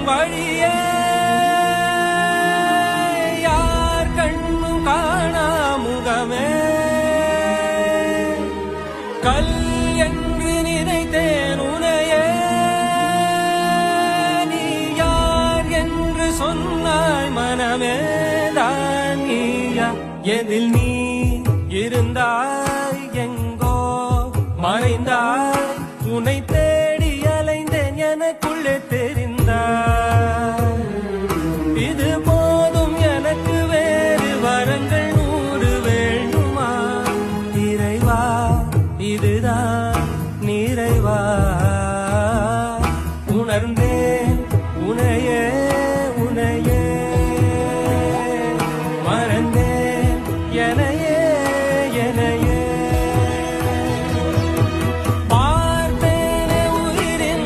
வழியே யார் கண்ணும் காணா முகமே கல் என்று நினைத்தேன் உனையே நீ யார் என்று சொன்னாய் மனமே தான் நீயா எதில் நீ இருந்தாய் எங்கோ மறைந்தாய் உன்னை தேடி அலைந்தேன் எனக்குள்ளே